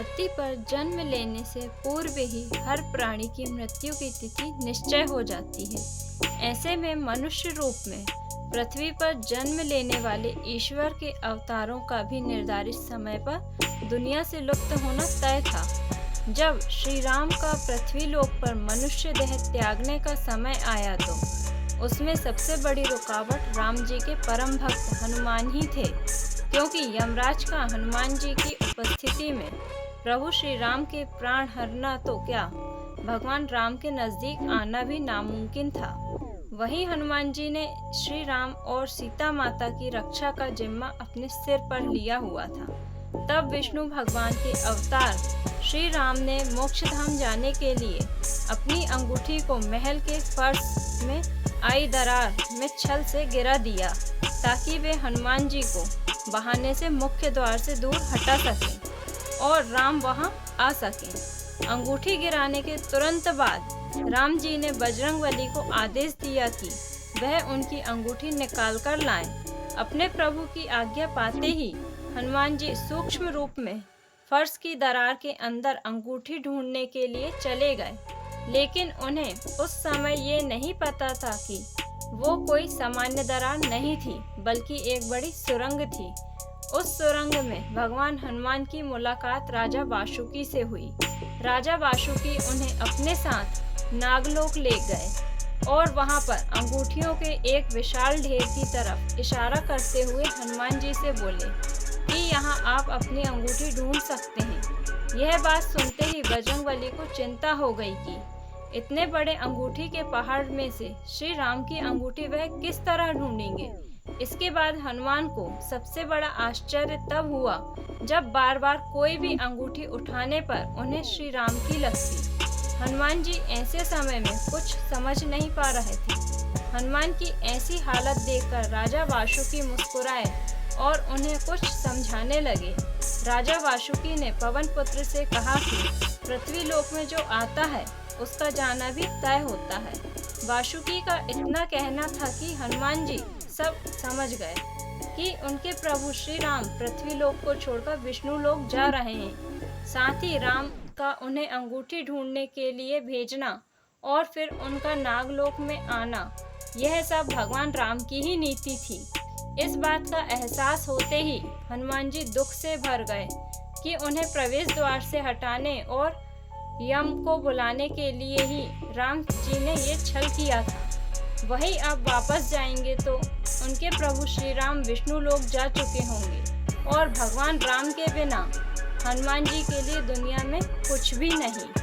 धरती पर जन्म लेने से पूर्व ही हर प्राणी की मृत्यु की तिथि निश्चय हो जाती है। ऐसे में मनुष्य रूप में पृथ्वी पर जन्म लेने वाले ईश्वर के अवतारों का भी निर्धारित समय पर दुनिया से लुप्त होना तय था। जब श्री राम का पृथ्वी लोक पर मनुष्य देह त्यागने का समय आया तो उसमें सबसे बड़ी रुकावट राम जी के परम भक्त हनुमान ही थे, क्योंकि यमराज का हनुमान जी की उपस्थिति में प्रभु श्री राम के प्राण हरना तो क्या, भगवान राम के नजदीक आना भी नामुमकिन था। वहीं हनुमान जी ने श्री राम और सीता माता की रक्षा का जिम्मा अपने सिर पर लिया हुआ था। तब विष्णु भगवान के अवतार श्री राम ने मोक्ष धाम जाने के लिए अपनी अंगूठी को महल के फर्श में आई दरार में छल से गिरा दिया, ताकि वे हनुमान जी को बहाने से मुख्य द्वार से दूर हटा सकें और राम वहां आ सकें। अंगूठी गिराने के तुरंत बाद राम जी ने बजरंगबली को आदेश दिया कि वह उनकी अंगूठी निकाल कर लाएं। अपने प्रभु की आज्ञा पाते ही हनुमान जी सूक्ष्म रूप में फर्श की दरार के अंदर अंगूठी ढूंढने के लिए चले गए, लेकिन उन्हें उस समय ये नहीं पता था कि वो कोई सामान्य दरार नहीं थी, बल्कि एक बड़ी सुरंग थी। उस सुरंग में भगवान हनुमान की मुलाकात राजा वासुकी से हुई। राजा वासुकी उन्हें अपने साथ नागलोक ले गए और वहां पर अंगूठियों के एक विशाल ढेर की तरफ इशारा करते हुए हनुमान जी से बोले कि यहाँ आप अपनी अंगूठी ढूंढ सकते हैं। यह बात सुनते ही बजरंगबली को चिंता हो गई कि इतने बड़े अंगूठी के पहाड़ में से श्री राम की अंगूठी वह किस तरह ढूंढेंगे। इसके बाद हनुमान को सबसे बड़ा आश्चर्य तब हुआ जब बार बार कोई भी अंगूठी उठाने पर उन्हें श्री राम की लगती। हनुमान जी ऐसे समय में कुछ समझ नहीं पा रहे थे। हनुमान की ऐसी हालत देखकर राजा वासुकी मुस्कुराए और उन्हें कुछ समझाने लगे। राजा वासुकी ने पवन पुत्र से कहा कि पृथ्वी लोक में जो आता है उसका जाना भी तय होता है। वासुकी का इतना कहना था कि हनुमान जी सब समझ गए कि उनके प्रभु श्री राम पृथ्वी लोक को छोड़कर विष्णु लोक जा रहे हैं। साथ ही राम का उन्हें अंगूठी ढूंढने के लिए भेजना और फिर उनका नागलोक में आना, यह सब भगवान राम की ही नीति थी। इस बात का एहसास होते ही हनुमान जी दुख से भर गए कि उन्हें प्रवेश द्वार से हटाने और यम को बुलाने के लिए ही राम जी ने ये छल किया था। वही अब वापस जाएंगे तो उनके प्रभु श्री राम विष्णु लोक जा चुके होंगे और भगवान राम के बिना हनुमान जी के लिए दुनिया में कुछ भी नहीं।